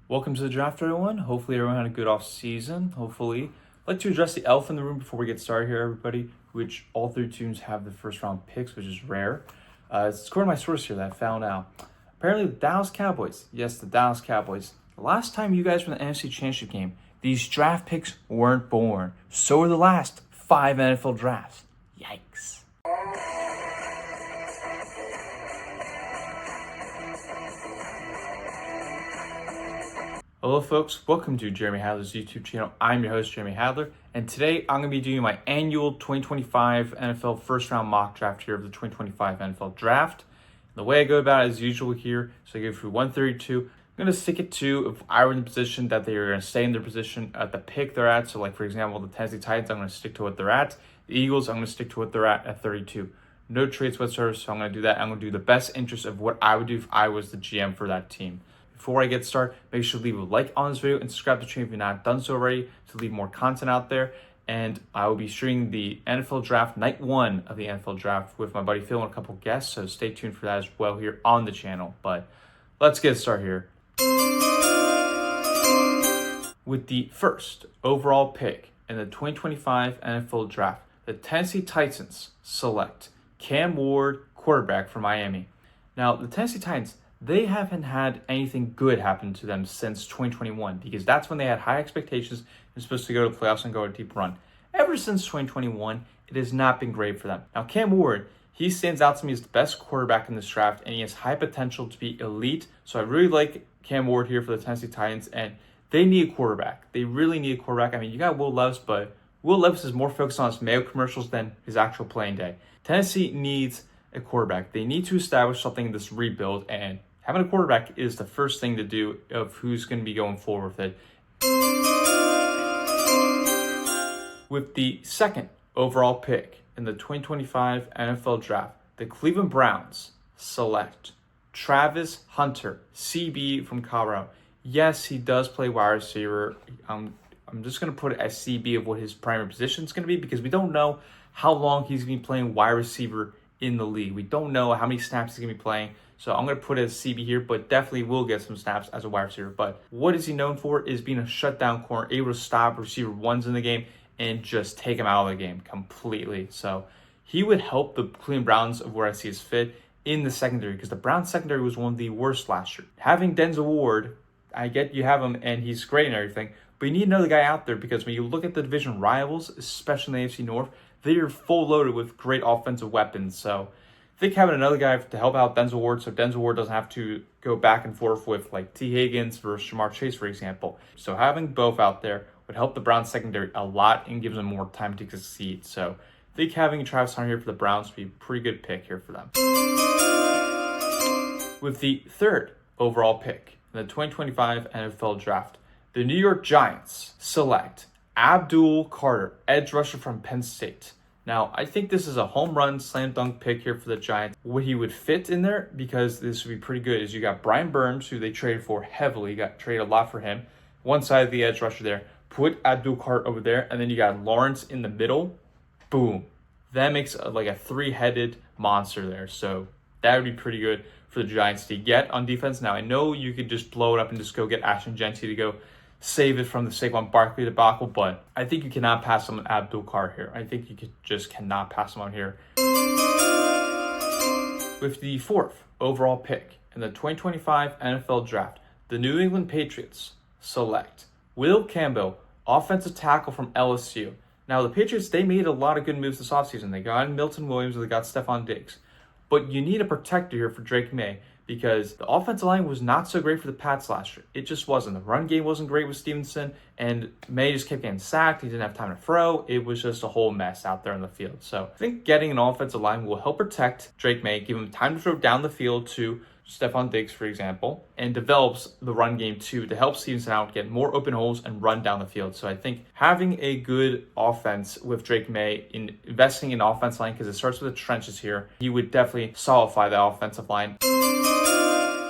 Welcome to the draft, everyone. Hopefully, everyone had a good off season. Hopefully, I'd like to address the elephant in the room before we get started here, everybody. Which all three teams have the first round picks, which is rare. It's according to my source here that I found out. Apparently, the Dallas Cowboys. Yes, the Dallas Cowboys. The last time you guys were in the NFC Championship game, these draft picks weren't born. So were the last 5 NFL drafts. Yikes. Hello folks, welcome to Jeremy Hadler's YouTube channel. I'm your host, Jeremy Hadler, and today I'm going to be doing my annual 2025 NFL first round mock draft here of the 2025 NFL Draft. And the way I go about it as usual here, so I go through 132. I'm going to stick it to if I were in the position that they are going to stay in their position at the pick they're at. So like for example, the Tennessee Titans, I'm going to stick to what they're at. The Eagles, I'm going to stick to what they're at 32. No trades whatsoever, so I'm going to do that. I'm going to do the best interest of what I would do if I was the GM for that team. Before I get started, make sure to leave a like on this video and subscribe to the channel if you've not done so already to leave more content out there. And I will be streaming the NFL Draft, night 1 of the NFL Draft with my buddy Phil and a couple guests, so stay tuned for that as well here on the channel. But let's get started here. With the first overall pick in the 2025 NFL Draft, the Tennessee Titans select Cam Ward, quarterback from Miami. Now, the Tennessee Titans, they haven't had anything good happen to them since 2021 because that's when they had high expectations and were supposed to go to the playoffs and go a deep run. Ever since 2021, it has not been great for them. Now, Cam Ward, he stands out to me as the best quarterback in this draft, and he has high potential to be elite. So I really like Cam Ward here for the Tennessee Titans, and they need a quarterback. They really need a quarterback. I mean, you got Will Levis, but Will Levis is more focused on his Mayo commercials than his actual playing day. Tennessee needs a quarterback. They need to establish something in this rebuild, and having a quarterback is the first thing to do of who's going to be going forward with it. With the second overall pick in the 2025 NFL Draft, the Cleveland Browns select Travis Hunter, CB from Colorado. Yes, he does play wide receiver. I'm just going to put it as CB of what his primary position is going to be because we don't know how long he's going to be playing wide receiver in the league. We don't know how many snaps he's going to be playing. So I'm going to put it as CB here, but definitely will get some snaps as a wide receiver. But what is he known for is being a shutdown corner, able to stop receiver ones in the game and just take him out of the game completely. So he would help the Cleveland Browns of where I see his fit in the secondary because the Browns secondary was one of the worst last year. Having Denzel Ward, I get you have him and he's great and everything, but you need another guy out there because when you look at the division rivals, especially in the AFC North, they are full loaded with great offensive weapons. So I think having another guy to help out Denzel Ward so Denzel Ward doesn't have to go back and forth with like T. Higgins versus Jamar Chase, for example. So having both out there would help the Browns secondary a lot and gives them more time to succeed. So I think having Travis Hunter here for the Browns would be a pretty good pick here for them. With the third overall pick in the 2025 NFL Draft, the New York Giants select Abdul Carter, edge rusher from Penn State. Now, I think this is a home run, slam dunk pick here for the Giants. What he would fit in there, because this would be pretty good, is you got Brian Burns, who they traded for heavily, got traded a lot for him. One side of the edge rusher there. Put Abdul Carter over there, and then you got Lawrence in the middle. Boom. That makes like a 3-headed monster there. So that would be pretty good for the Giants to get on defense. Now, I know you could just blow it up and just go get Ashton Jeanty to go save it from the Saquon Barkley debacle, but I think you cannot pass on Abdul Carter here. I think you just cannot pass him on here. With the fourth overall pick in the 2025 NFL Draft, the New England Patriots select Will Campbell, offensive tackle from LSU. Now, the Patriots, they made a lot of good moves this offseason. They got Milton Williams, they got Stephon Diggs. But you need a protector here for Drake May because the offensive line was not so great for the Pats last year. It just wasn't. The run game wasn't great with Stevenson, and May just kept getting sacked. He didn't have time to throw. It was just a whole mess out there in the field. So I think getting an offensive line will help protect Drake May, give him time to throw down the field to Stephon Diggs, for example, and develops the run game too to help Stevenson out, get more open holes, and run down the field. So I think having a good offense with Drake May, in investing in offensive line, because it starts with the trenches here, he would definitely solidify the offensive line.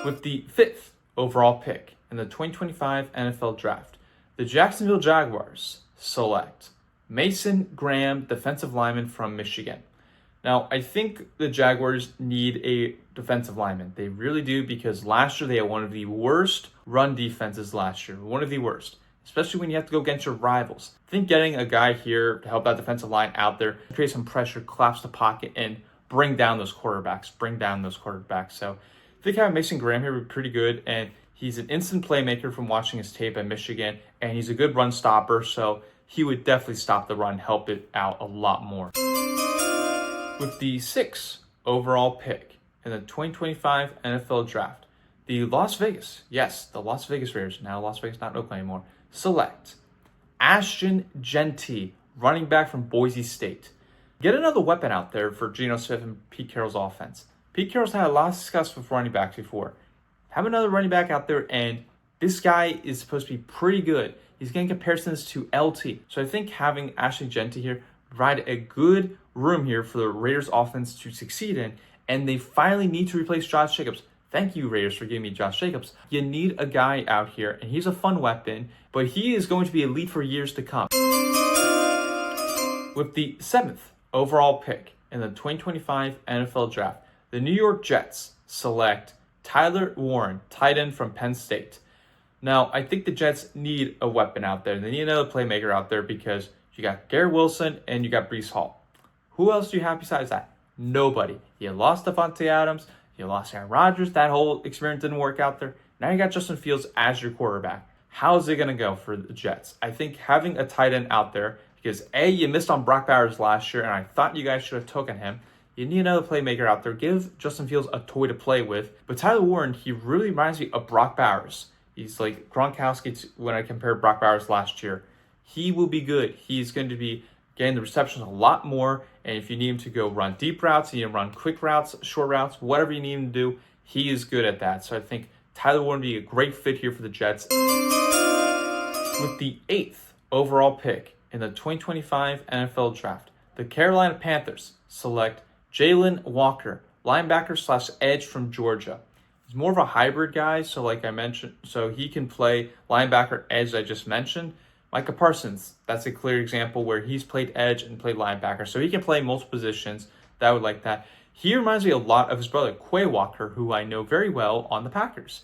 With the fifth overall pick in the 2025 NFL Draft, the Jacksonville Jaguars select Mason Graham, defensive lineman from Michigan. Now, I think the Jaguars need a defensive lineman. They really do, because last year they had one of the worst run defenses last year. One of the worst, especially when you have to go against your rivals. I think getting a guy here to help that defensive line out there, create some pressure, collapse the pocket, and bring down those quarterbacks. So I think having Mason Graham here would be pretty good, and he's an instant playmaker from watching his tape at Michigan, and he's a good run stopper, so he would definitely stop the run, help it out a lot more. With the 6th overall pick in the 2025 NFL Draft, the Las Vegas Raiders, now Las Vegas, not Oakland anymore, select Ashton Jeanty, running back from Boise State. Get another weapon out there for Geno Smith and Pete Carroll's offense. Pete Carroll's had a lot of success with running backs before. Have another running back out there, and this guy is supposed to be pretty good. He's getting comparisons to LT. So I think having Ashton Jeanty here provide a good room here for the Raiders offense to succeed in, and they finally need to replace Josh Jacobs. Thank you, Raiders, for giving me Josh Jacobs. You need a guy out here, and he's a fun weapon, but he is going to be elite for years to come. With the 7th overall pick in the 2025 NFL Draft, the New York Jets select Tyler Warren, tight end from Penn State. Now, I think the Jets need a weapon out there. They need another playmaker out there, because you got Garrett Wilson and you got Breece Hall. Who else do you have besides that? Nobody. You lost Davante Adams. You lost Aaron Rodgers. That whole experiment didn't work out there. Now you got Justin Fields as your quarterback. How's it going to go for the Jets? I think having a tight end out there, because A, you missed on Brock Bowers last year, and I thought you guys should have taken him. You need another playmaker out there. Give Justin Fields a toy to play with. But Tyler Warren, he really reminds me of Brock Bowers. He's like Gronkowski when I compare Brock Bowers last year. He will be good. He's going to be getting the receptions a lot more. And if you need him to go run deep routes, you need him to run quick routes, short routes, whatever you need him to do, he is good at that. So I think Tyler Warren would be a great fit here for the Jets. With the 8th overall pick in the 2025 NFL Draft, the Carolina Panthers select Jalen Walker, linebacker / edge from Georgia. He's more of a hybrid guy, so like I mentioned, so he can play linebacker, edge, I just mentioned. Micah Parsons, that's a clear example where he's played edge and played linebacker, so he can play multiple positions. That would like that. He reminds me a lot of his brother, Quay Walker, who I know very well on the Packers.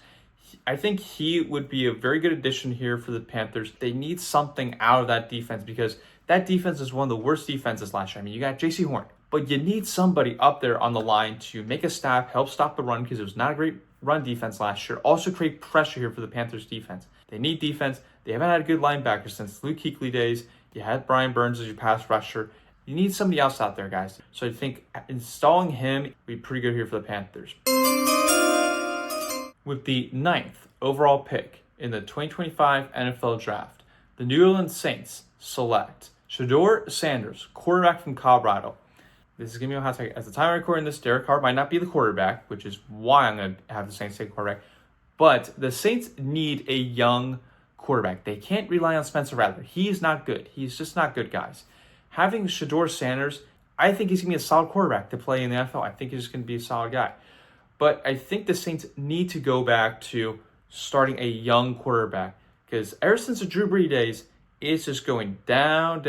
I think he would be a very good addition here for the Panthers. They need something out of that defense, because that defense is one of the worst defenses last year. I mean, you got J.C. Horn, but you need somebody up there on the line to make a stop, help stop the run, because it was not a great run defense last year. Also create pressure here for the Panthers defense. They need defense. They haven't had a good linebacker since Luke Kuechly days. You had Brian Burns as your pass rusher. You need somebody else out there, guys. So I think installing him would be pretty good here for the Panthers. With the 9th overall pick in the 2025 NFL Draft, the New Orleans Saints select Shedeur Sanders, quarterback from Colorado. This is going to be a hot take. At the time of recording this, Derek Carr might not be the quarterback, which is why I'm going to have the Saints take quarterback. But the Saints need a young quarterback. They can't rely on Spencer Rattler. He is not good. He's just not good, guys. Having Shedeur Sanders, I think he's going to be a solid quarterback to play in the NFL. I think he's just going to be a solid guy. But I think the Saints need to go back to starting a young quarterback, because ever since the Drew Brees days, it's just going downhill.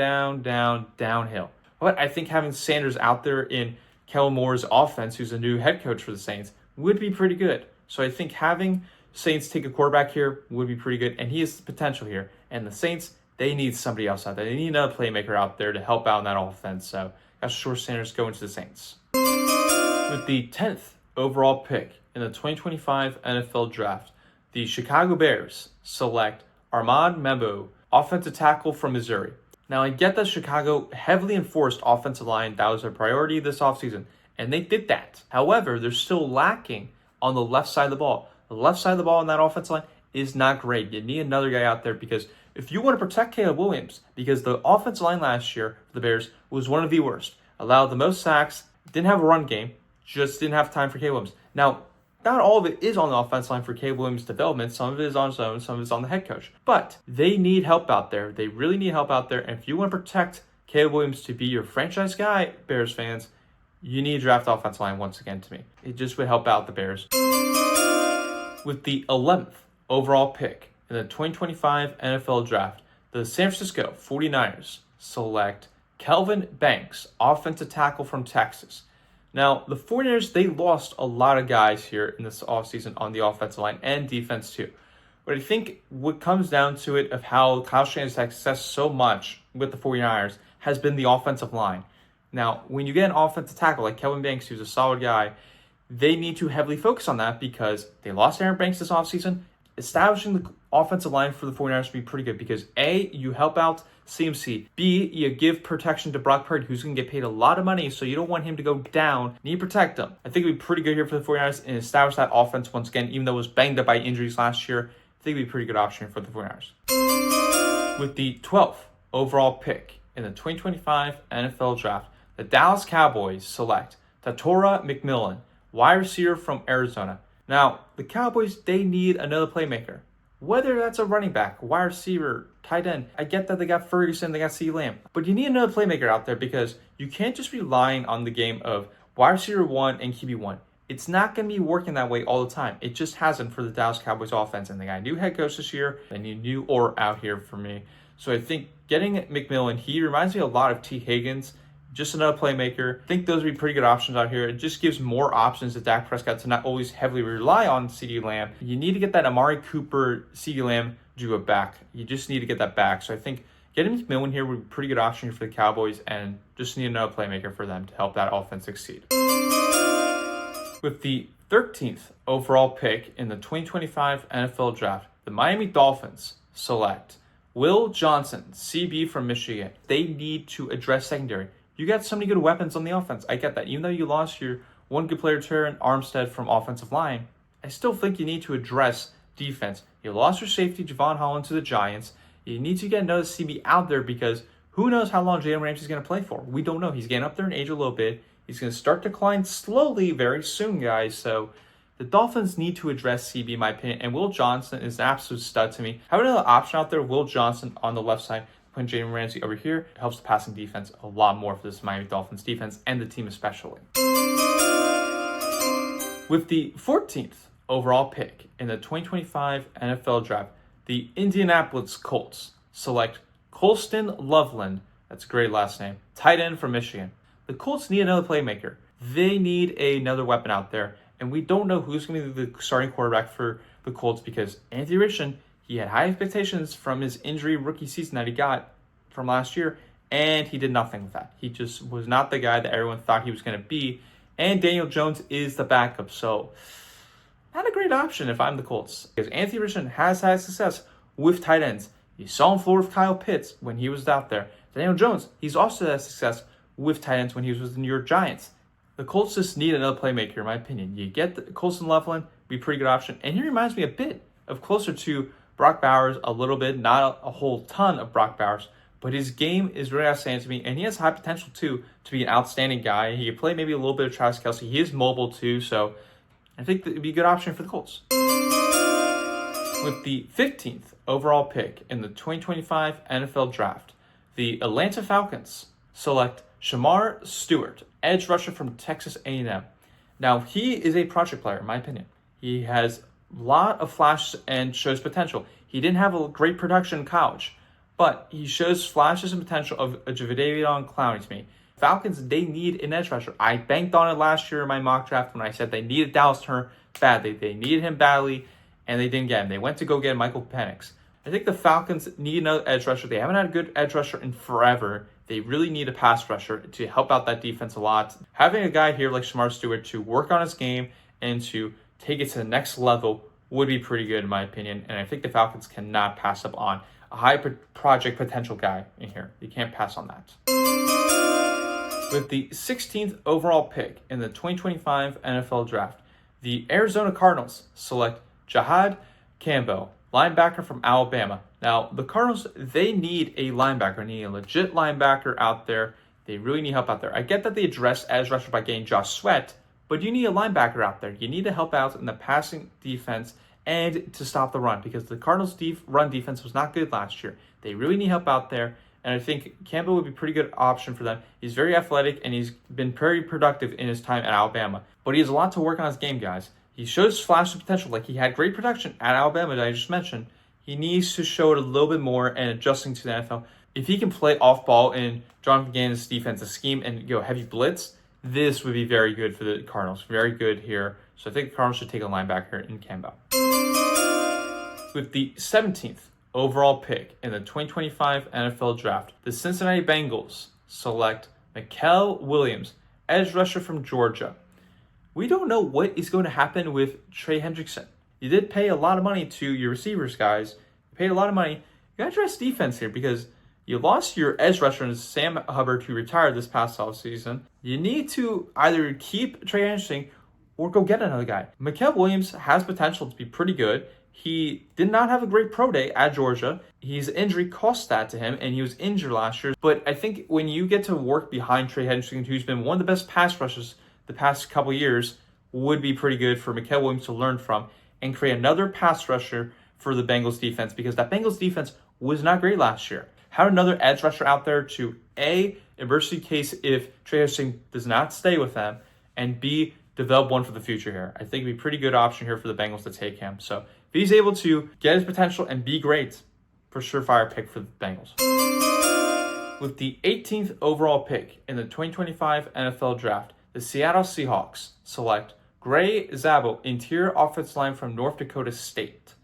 But I think having Sanders out there in Kellen Moore's offense, who's a new head coach for the Saints, would be pretty good. So I think having Saints take a quarterback here would be pretty good, and he has the potential here. And the Saints, they need somebody else out there. They need another playmaker out there to help out in that offense. So that's Shedeur Sanders going to the Saints. With the 10th overall pick in the 2025 NFL Draft, the Chicago Bears select Armand Mebo, offensive tackle from Missouri. Now, I get that Chicago heavily enforced offensive line. That was their priority this offseason, and they did that. However, they're still lacking on the left side of the ball. The left side of the ball in that offensive line is not great. You need another guy out there, because if you want to protect Caleb Williams, because the offensive line last year for the Bears was one of the worst, allowed the most sacks, didn't have a run game, just didn't have time for Caleb Williams. Now, not all of it is on the offensive line for Caleb Williams' development. Some of it is on his own, some of it is on the head coach. But they need help out there. They really need help out there. And if you want to protect Caleb Williams to be your franchise guy, Bears fans, you need to draft offensive line once again to me. It just would help out the Bears. With the 11th overall pick in the 2025 NFL Draft, the San Francisco 49ers select Kelvin Banks, offensive tackle from Texas. Now, the 49ers, they lost a lot of guys here in this offseason on the offensive line and defense too. But I think what comes down to it of how Kyle Shanahan's had success so much with the 49ers has been the offensive line. Now, when you get an offensive tackle like Kelvin Banks, who's a solid guy, they need to heavily focus on that because they lost Aaron Banks this offseason. Establishing the offensive line for the 49ers would be pretty good because A, you help out CMC. B, you give protection to Brock Purdy, who's going to get paid a lot of money, so you don't want him to go down. You need to protect him. I think it would be pretty good here for the 49ers and establish that offense once again, even though it was banged up by injuries last year. I think it would be a pretty good option for the 49ers. With the 12th overall pick in the 2025 NFL Draft, the Dallas Cowboys select Tatora McMillan, wide receiver from Arizona. Now, the Cowboys, they need another playmaker. Whether that's a running back, wide receiver, tight end. I get that they got Ferguson, they got CeeDee Lamb. But you need another playmaker out there because you can't just be relying on the game of wide receiver 1 and QB1. It's not going to be working that way all the time. It just hasn't for the Dallas Cowboys offense. And they got a new head coach this year. They need new or out here for me. So I think getting McMillan, he reminds me a lot of T. Higgins. Just another playmaker. I think those would be pretty good options out here. It just gives more options to Dak Prescott to not always heavily rely on CeeDee Lamb. You need to get that Amari Cooper, CeeDee Lamb duo back. You just need to get that back. So I think getting McMillan here would be a pretty good option for the Cowboys and just need another playmaker for them to help that offense succeed. With the 13th overall pick in the 2025 NFL Draft, the Miami Dolphins select Will Johnson, CB from Michigan. They need to address secondary. You got so many good weapons on the offense. I get that. Even though you lost your one good player, Terran Armstead, from offensive line, I still think you need to address defense. You lost your safety, Javon Holland, to the Giants. You need to get another CB out there because who knows how long Jalen Ramsey is going to play for. We don't know. He's getting up there in age a little bit. He's going to start to decline slowly very soon, guys. So the Dolphins need to address CB, in my opinion. And Will Johnson is an absolute stud to me. Having another option out there, Will Johnson on the left side, putting Jalen Ramsey over here, it helps the passing defense a lot more for this Miami Dolphins defense and the team especially. With the 14th overall pick in the 2025 NFL Draft, the Indianapolis Colts select Colston Loveland, that's a great last name, tight end from Michigan. The Colts need another playmaker. They need another weapon out there, and we don't know who's going to be the starting quarterback for the Colts because Anthony Richardson, he had high expectations from his injury rookie season that he got from last year, and he did nothing with that. He just was not the guy that everyone thought he was going to be, and Daniel Jones is the backup, so not a great option if I'm the Colts because Anthony Richardson has had success with tight ends. You saw him floor with Kyle Pitts when he was out there. Daniel Jones, he's also had success with tight ends when he was with the New York Giants. The Colts just need another playmaker, in my opinion. You get the Colston Loveland, be a pretty good option, and he reminds me a bit of closer to Brock Bowers a little bit, not a whole ton of Brock Bowers, but his game is really outstanding to me, and he has high potential too to be an outstanding guy. He can play maybe a little bit of Travis Kelce. He is mobile too, so I think that would be a good option for the Colts. With the 15th overall pick in the 2025 NFL Draft, the Atlanta Falcons select Shamar Stewart, edge rusher from Texas A&M. Now, he is a project player, in my opinion. He has a lot of flashes and shows potential. He didn't have a great production in college, but he shows flashes and potential of a Jadeveon Clowney to me. Falcons, they need an edge rusher. I banked on it last year in my mock draft when I said they needed Dallas Turner badly. They needed him badly, and they didn't get him. They went to go get Michael Penix. I think the Falcons need another edge rusher. They haven't had a good edge rusher in forever. They really need a pass rusher to help out that defense a lot. Having a guy here like Shamar Stewart to work on his game and to take it to the next level would be pretty good in my opinion. And I think the Falcons cannot pass up on a high project potential guy in here. You can't pass on that. With the 16th overall pick in the 2025 NFL Draft, the Arizona Cardinals select Jahad Campbell, linebacker from Alabama. Now, the Cardinals, they need a linebacker. They need a legit linebacker out there. They really need help out there. I get that they address edge rusher by getting Josh Sweat, but you need a linebacker out there. You need to help out in the passing defense and to stop the run because the Cardinals' run defense was not good last year. They really need help out there, and I think Campbell would be a pretty good option for them. He's very athletic, and he's been very productive in his time at Alabama. But he has a lot to work on his game, guys. He shows flashes of potential. Like, he had great production at Alabama that I just mentioned. He needs to show it a little bit more and adjusting to the NFL. If he can play off ball in Jonathan Gannon's defensive scheme and go heavy blitz, this would be very good for the Cardinals. Very good here. So I think the Cardinals should take a linebacker in Campbell. With the 17th overall pick in the 2025 NFL Draft, the Cincinnati Bengals select Mykel Williams, edge rusher from Georgia. We don't know what is going to happen with Trey Hendrickson. You did pay a lot of money to your receivers, guys. You paid a lot of money. You got to address defense here because you lost your edge rusher, Sam Hubbard, who retired this past offseason. You need to either keep Trey Hendrickson or go get another guy. Mykel Williams has potential to be pretty good. He did not have a great pro day at Georgia. His injury cost that to him, and he was injured last year. But I think when you get to work behind Trey Hendrickson, who's been one of the best pass rushers the past couple years, would be pretty good for Mykel Williams to learn from and create another pass rusher for the Bengals defense, because that Bengals defense was not great last year. Have another edge rusher out there to A, emergency case if Trey Hendrickson does not stay with them, and B, develop one for the future here. I think it'd be a pretty good option here for the Bengals to take him. So if he's able to get his potential and be great, for surefire pick for the Bengals. With the 18th overall pick in the 2025 NFL Draft, the Seattle Seahawks select Gray Szabo, interior offensive line from North Dakota State.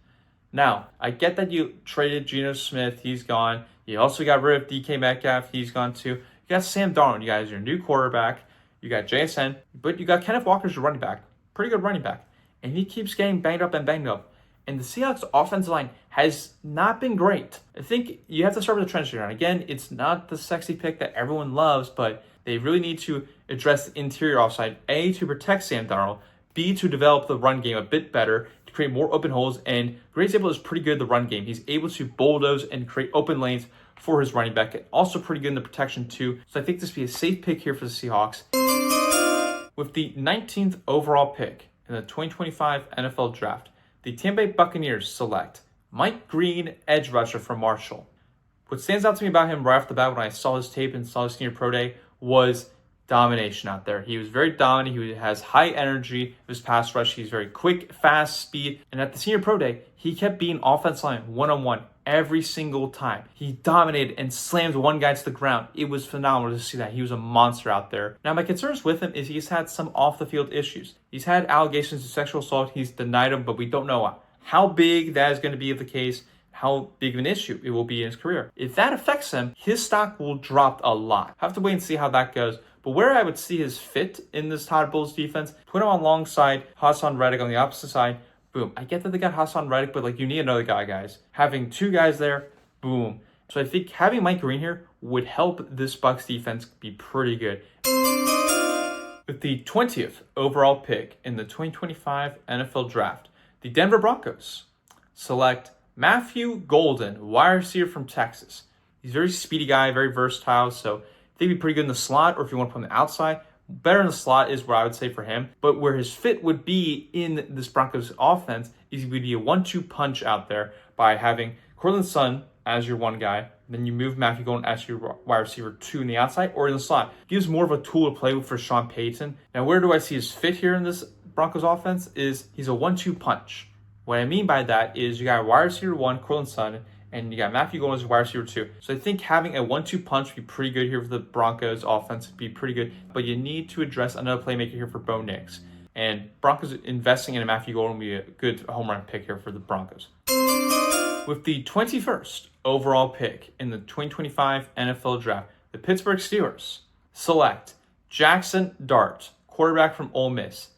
Now, I get that you traded Geno Smith, he's gone. You also got rid of DK Metcalf, he's gone too. You got Sam Darnold, you guys, your new quarterback. You got JSN, but you got Kenneth Walker as your running back. Pretty good running back. And he keeps getting banged up. And the Seahawks offensive line has not been great. I think you have to start with the trench here. And again, it's not the sexy pick that everyone loves, but they really need to address the interior offside. A, to protect Sam Darnold. B, to develop the run game a bit better, to create more open holes. And Gray Szabo is pretty good at the run game. He's able to bulldoze and create open lanes for his running back. And also pretty good in the protection too. So I think this would be a safe pick here for the Seahawks. With the 19th overall pick in the 2025 NFL Draft, the Tampa Bay Buccaneers select Mike Green, edge rusher from Marshall. What stands out to me about him right off the bat when I saw his tape and saw his senior pro day was domination out there. He was very dominant. He has high energy. His pass rush, he's very quick, fast, speed. And at the senior pro day, he kept being offensive line one-on-one every single time. He dominated and slammed one guy to the ground. It was phenomenal to see that. He was a monster out there. Now, my concerns with him is he's had some off-the-field issues. He's had allegations of sexual assault. He's denied them, but we don't know how big that is going to be the case, how big of an issue it will be in his career. If that affects him, his stock will drop a lot. Have to wait and see how that goes. But where I would see his fit in this Todd Bowles defense, put him alongside Hassan Reddick on the opposite side. Boom. I get that they got Hassan Reddick, but you need another guy, guys. Having two guys there, boom. So I think having Mike Green here would help this Bucs defense be pretty good. With the 20th overall pick in the 2025 NFL Draft, the Denver Broncos select Matthew Golden, wide receiver from Texas. He's a very speedy guy, very versatile, so I think he'd be pretty good in the slot, or if you want to put him on the outside. Better in the slot is what I would say for him. But where his fit would be in this Broncos offense is he would be a 1-2 punch out there by having Courtland Sutton as your one guy. Then you move Matthew Golden as your wide receiver 2 in the outside or in the slot. Gives more of a tool to play with for Sean Payton. Now, where do I see his fit here in this Broncos offense is he's a 1-2 punch. What I mean by that is you got wide receiver 1, Courtland Sutton, and you got Matthew Golden as wide receiver 2. So I think having a 1-2 punch would be pretty good here for the Broncos offense. Would be pretty good. But you need to address another playmaker here for Bo Nix. And Broncos investing in a Matthew Golden would be a good home run pick here for the Broncos. With the 21st overall pick in the 2025 NFL Draft, the Pittsburgh Steelers select Jackson Dart, quarterback from Ole Miss.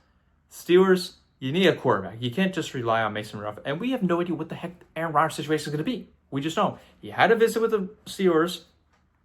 Steelers, you need a quarterback. You can't just rely on Mason Rudolph. And we have no idea what the heck Aaron Rodgers' situation is going to be. We just don't. He had a visit with the Steelers.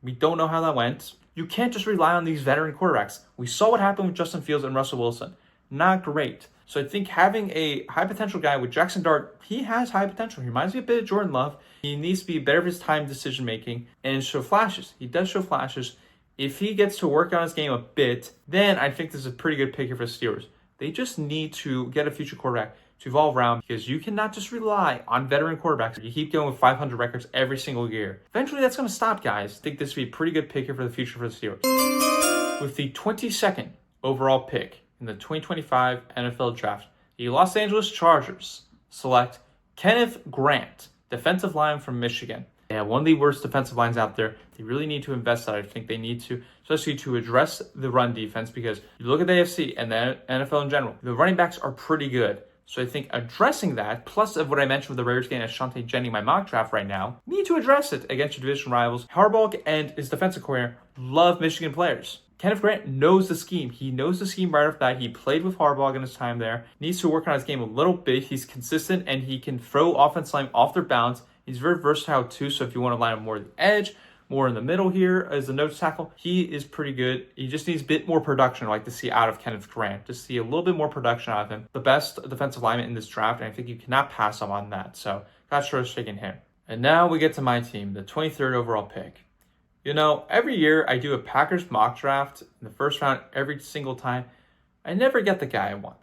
We don't know how that went. You can't just rely on these veteran quarterbacks. We saw what happened with Justin Fields and Russell Wilson. Not great. So I think having a high potential guy with Jackson Dart, he has high potential. He reminds me a bit of Jordan Love. He needs to be better of his time decision making and show flashes. He does show flashes. If he gets to work on his game a bit, then I think this is a pretty good pick here for the Steelers. They just need to get a future quarterback to evolve around because you cannot just rely on veteran quarterbacks. You keep going with 500 records every single year. Eventually, that's going to stop, guys. I think this would be a pretty good pick here for the future for the Steelers. With the 22nd overall pick in the 2025 NFL Draft, the Los Angeles Chargers select Kenneth Grant, defensive lineman from Michigan. They have one of the worst defensive lines out there. They really need to invest that. I think they need to, especially to address the run defense, because you look at the AFC and the NFL in general, the running backs are pretty good. So I think addressing that, plus of what I mentioned with the Raiders getting Ashanti Jennings, my mock draft right now, need to address it against your division rivals. Harbaugh and his defensive coordinator love Michigan players. Kenneth Grant knows the scheme. He knows the scheme right off the bat. He played with Harbaugh in his time there. Needs to work on his game a little bit. He's consistent and he can throw offensive line off their balance. He's very versatile too. So if you want to line him more at the edge, more in the middle here as a nose tackle, he is pretty good. He just needs a bit more production I'd like to see out of Kenneth Grant. Just see a little bit more production out of him. The best defensive lineman in this draft, and I think you cannot pass up on that. So got sure taking him. And now we get to my team, the 23rd overall pick. You know, every year I do a Packers mock draft in the first round every single time. I never get the guy I want.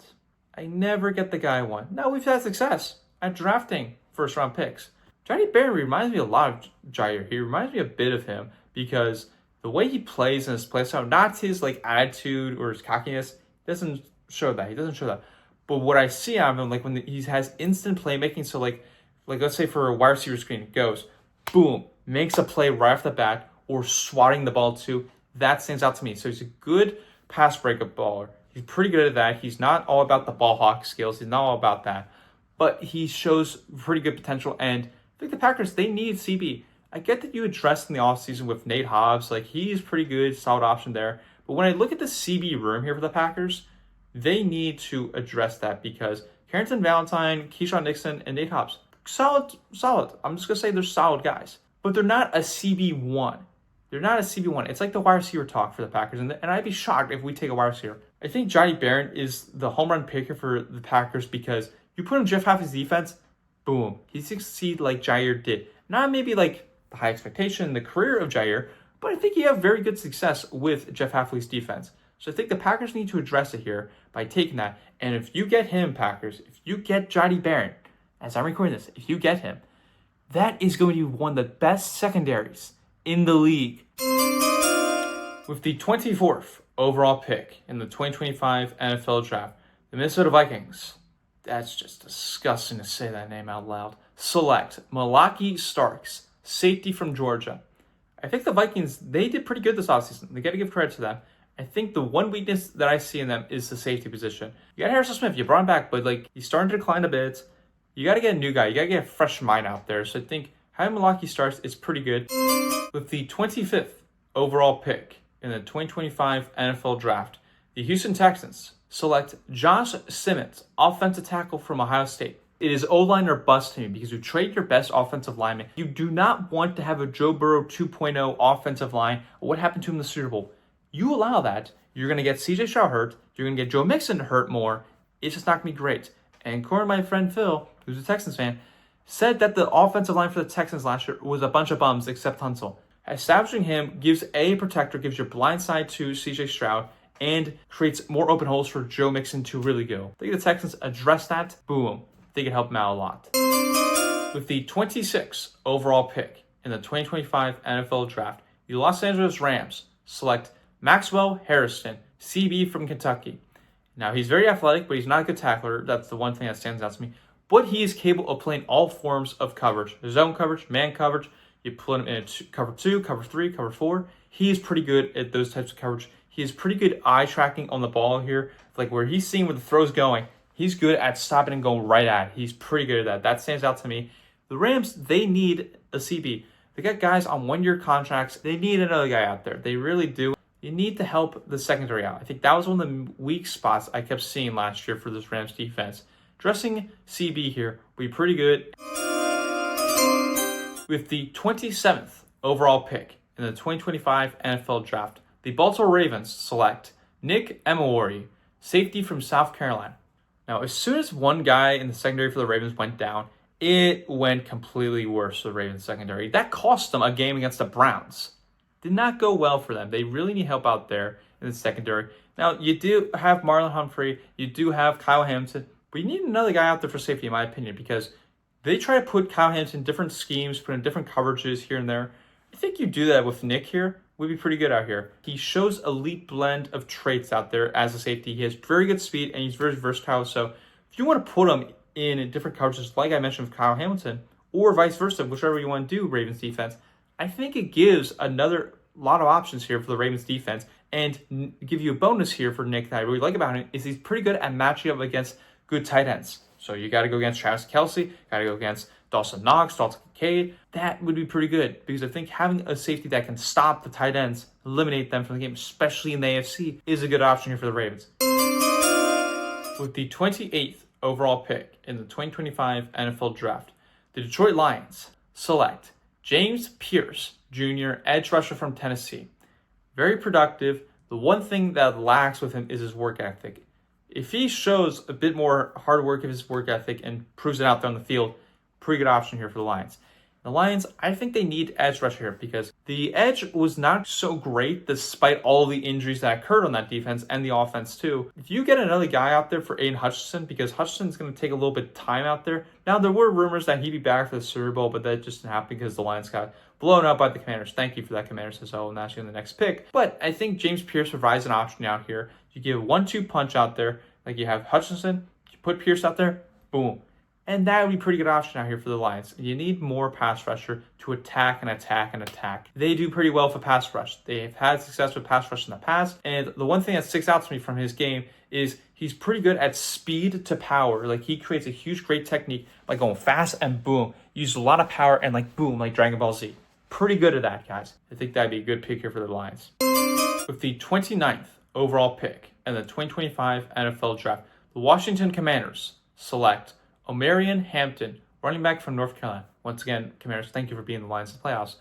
Now we've had success at drafting first round picks. Johnny Barron reminds me a lot of Jair. He reminds me a bit of him because the way he plays in his play style, not his like attitude or his cockiness, doesn't show that. But what I see out of him, like when he has instant playmaking, so like let's say for a wide receiver screen, it goes, boom, makes a play right off the bat, or swatting the ball too, that stands out to me. So he's a good pass breakup baller. He's pretty good at that. He's not all about the ball hawk skills. He's not all about that. But he shows pretty good potential. And I think the Packers, they need CB. I get that you addressed in the offseason with Nate Hobbs. Like, he's pretty good, solid option there. But when I look at the CB room here for the Packers, they need to address that because Carrington Valentine, Keyshawn Nixon, and Nate Hobbs, solid. I'm just going to say they're solid guys. But they're not a CB1. It's like the wide receiver talk for the Packers, and I'd be shocked if we take a wide receiver. I think Johnny Barron is the home run picker for the Packers because you put him Jeff Hafley's defense, boom, he succeeds like Jair did. Not maybe like the high expectation, the career of Jair, but I think you have very good success with Jeff Hafley's defense. So I think the Packers need to address it here by taking that. And if you get him, Packers, if you get Johnny Barron, as I'm recording this, if you get him, that is going to be one of the best secondaries in the league. With the 24th overall pick in the 2025 NFL Draft, the Minnesota Vikings, that's just disgusting to say that name out loud, select Malaki Starks, safety from Georgia. I think the Vikings, they did pretty good this offseason. They got to give credit to them. I think the one weakness that I see in them is the safety position. You got Harrison Smith, you brought him back, but like he's starting to decline a bit. You got to get a new guy. You got to get a fresh mind out there. So I think having Malaki Starks is pretty good. With the 25th overall pick in the 2025 NFL Draft, the Houston Texans select Josh Simmons, offensive tackle from Ohio State. It is O-line or bust to me because you trade your best offensive lineman. You do not want to have a Joe Burrow 2.0 offensive line. What happened to him in the Super Bowl? You allow that, you're going to get CJ Stroud hurt. You're going to get Joe Mixon hurt more. It's just not going to be great. And according to my friend Phil, who's a Texans fan, said that the offensive line for the Texans last year was a bunch of bums except Tunsil. Establishing him gives a protector, gives your blind side to CJ Stroud, and creates more open holes for Joe Mixon to really go. I think the Texans address that, boom. They can help him out a lot. With the 26th overall pick in the 2025 NFL Draft, the Los Angeles Rams select Maxwell Harrison, CB from Kentucky. Now, he's very athletic, but he's not a good tackler. That's the one thing that stands out to me. But he is capable of playing all forms of coverage. Zone coverage, man coverage. You put him in cover 2, cover 3, cover 4. He is pretty good at those types of coverage. He is pretty good eye tracking on the ball here. Like where he's seeing where the throw's going, he's good at stopping and going right at it. He's pretty good at that. That stands out to me. The Rams, they need a CB. They got guys on one-year contracts. They need another guy out there. They really do. You need to help the secondary out. I think that was one of the weak spots I kept seeing last year for this Rams defense. Dressing CB here will be pretty good. With the 27th overall pick in the 2025 NFL Draft, the Baltimore Ravens select Nick Emmanwori, safety from South Carolina. Now, as soon as one guy in the secondary for the Ravens went down, it went completely worse for the Ravens secondary. That cost them a game against the Browns. Did not go well for them. They really need help out there in the secondary. Now, you do have Marlon Humphrey. You do have Kyle Hamilton. But you need another guy out there for safety, in my opinion, because they try to put Kyle Hamilton in different schemes, put in different coverages here and there. I think you do that with Nick here. Would be pretty good out here. He shows elite blend of traits out there as a safety. He has very good speed and he's very versatile. So if you want to put him in different coverages, like I mentioned with Kyle Hamilton, or vice versa, whichever you want to do, Ravens defense. I think it gives another lot of options here for the Ravens defense, and give you a bonus here for Nick that I really like about him is he's pretty good at matching up against good tight ends. So you got to go against Travis Kelce, got to go against Dawson Knox, Dalton Kincaid. That would be pretty good because I think having a safety that can stop the tight ends, eliminate them from the game, especially in the AFC, is a good option here for the Ravens. With the 28th overall pick in the 2025 NFL Draft, the Detroit Lions select James Pierce Jr., edge rusher from Tennessee. Very productive. The one thing that lacks with him is his work ethic. If he shows a bit more hard work of his work ethic and proves it out there on the field, pretty good option here for the Lions. The Lions, I think they need edge rusher here because the edge was not so great despite all the injuries that occurred on that defense and the offense too. If you get another guy out there for Aiden Hutchinson, because Hutchinson's going to take a little bit of time out there. Now, there were rumors that he'd be back for the Super Bowl, but that just didn't happen because the Lions got blown up by the Commanders. Thank you for that, Commanders, as well, and that's in the next pick. But I think James Pierce provides an option out here. You give a 1-2 punch out there, like you have Hutchinson, you put Pierce out there, boom. And that would be a pretty good option out here for the Lions. You need more pass rusher to attack and attack and attack. They do pretty well for pass rush. They've had success with pass rush in the past. And the one thing that sticks out to me from his game is he's pretty good at speed to power. Like he creates a huge, great technique by going fast and boom. Uses a lot of power and like boom, like Dragon Ball Z. Pretty good at that, guys. I think that'd be a good pick here for the Lions. With the 29th overall pick in the 2025 NFL Draft, the Washington Commanders select Omarion Hampton, running back from North Carolina. Once again, Commanders, thank you for being the Lions in the playoffs.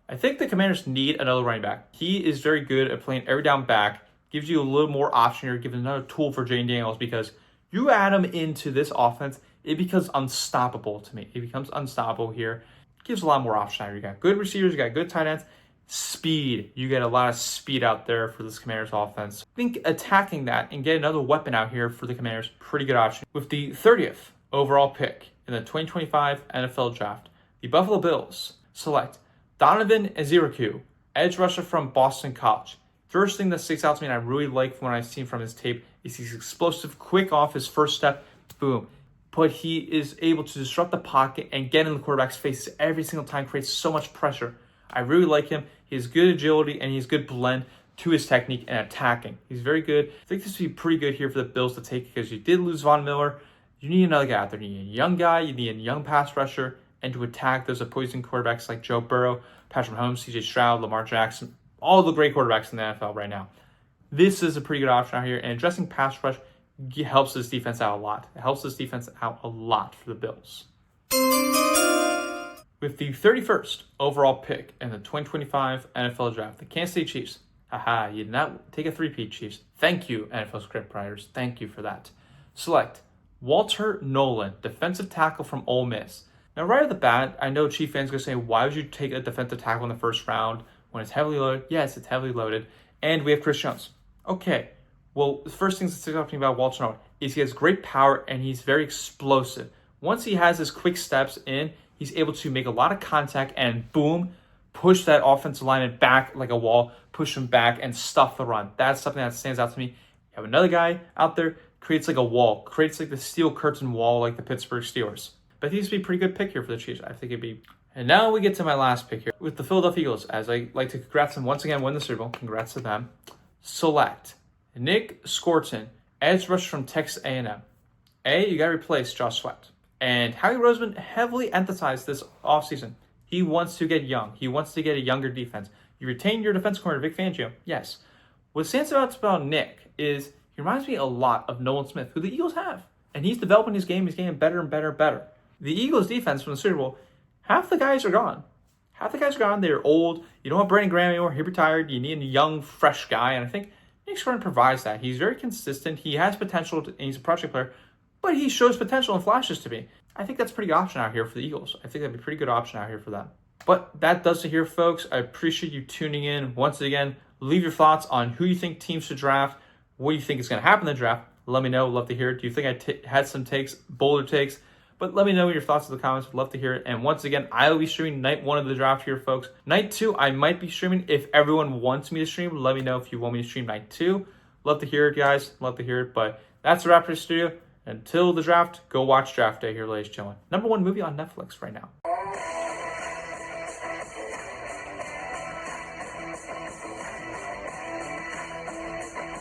I think the Commanders need another running back. He is very good at playing every down back, gives you a little more option here, gives another tool for Jane Daniels because you add him into this offense, it becomes unstoppable to me. It becomes unstoppable here. Gives a lot more option here. You got good receivers, you got good tight ends. Speed. You get a lot of speed out there for this Commanders offense. I think attacking that and get another weapon out here for the Commanders, pretty good option. With the 30th overall pick in the 2025 NFL Draft, the Buffalo Bills select Donovan Eziraku, edge rusher from Boston College. First thing that sticks out to me and I really like when I've seen from his tape is he's explosive, quick off his first step, boom. But he is able to disrupt the pocket and get in the quarterback's face every single time, creates so much pressure. I really like him. He has good agility and he's good blend to his technique and attacking. He's very good. I think this would be pretty good here for the Bills to take because you did lose Von Miller. You need another guy out there. You need a young guy. You need a young pass rusher. And to attack those opposing quarterbacks like Joe Burrow, Patrick Mahomes, CJ Stroud, Lamar Jackson, all the great quarterbacks in the NFL right now. This is a pretty good option out here. And addressing pass rush helps this defense out a lot. It helps this defense out a lot for the Bills. With the 31st overall pick in the 2025 NFL Draft, the Kansas City Chiefs. Haha, you did not take a three-peat, Chiefs. Thank you, NFL script writers. Thank you for that. Select Walter Nolan, defensive tackle from Ole Miss. Now, right off the bat, I know Chief fans are going to say, why would you take a defensive tackle in the first round when it's heavily loaded? Yes, it's heavily loaded. And we have Chris Jones. Okay, well, the first thing that sticks out to me about Walter Nolan is he has great power and he's very explosive. Once he has his quick steps in, he's able to make a lot of contact and boom, push that offensive lineman back like a wall, push him back and stuff the run. That's something that stands out to me. You have another guy out there, creates like a wall, creates like the steel curtain wall like the Pittsburgh Steelers. But he used to be a pretty good pick here for the Chiefs. I think it'd be. And now we get to my last pick here with the Philadelphia Eagles. As I like to congrats them once again, win the Super Bowl. Congrats to them. Select Nick Scorton, edge rusher from Texas A&M. You got to replace Josh Sweat. And Howie Roseman heavily emphasized this offseason. He wants to get young. He wants to get a younger defense. You retain your defense coordinator, Vic Fangio. Yes. What stands out about Nick is he reminds me a lot of Nolan Smith, who the Eagles have. And he's developing his game. He's getting better and better and better. The Eagles defense from the Super Bowl, half the guys are gone. Half the guys are gone. They're old. You don't have Brandon Graham anymore. He retired. You need a young, fresh guy. And I think Nick Scorton provides that. He's very consistent. He has potential, and he's a project player. But he shows potential and flashes to me. I think that's a pretty good option out here for the Eagles. I think that'd be a pretty good option out here for them. But that does it here, folks. I appreciate you tuning in. Once again, leave your thoughts on who you think teams should draft. What do you think is going to happen in the draft? Let me know. Love to hear it. Do you think I had some takes, bolder takes? But let me know your thoughts in the comments. Love to hear it. And once again, I will be streaming night 1 of the draft here, folks. Night 2, I might be streaming. If everyone wants me to stream, let me know if you want me to stream night 2. Love to hear it, guys. Love to hear it. But that's a wrap for the studio. Until the draft, go watch Draft Day here, ladies and gentlemen. #1 movie on Netflix right now.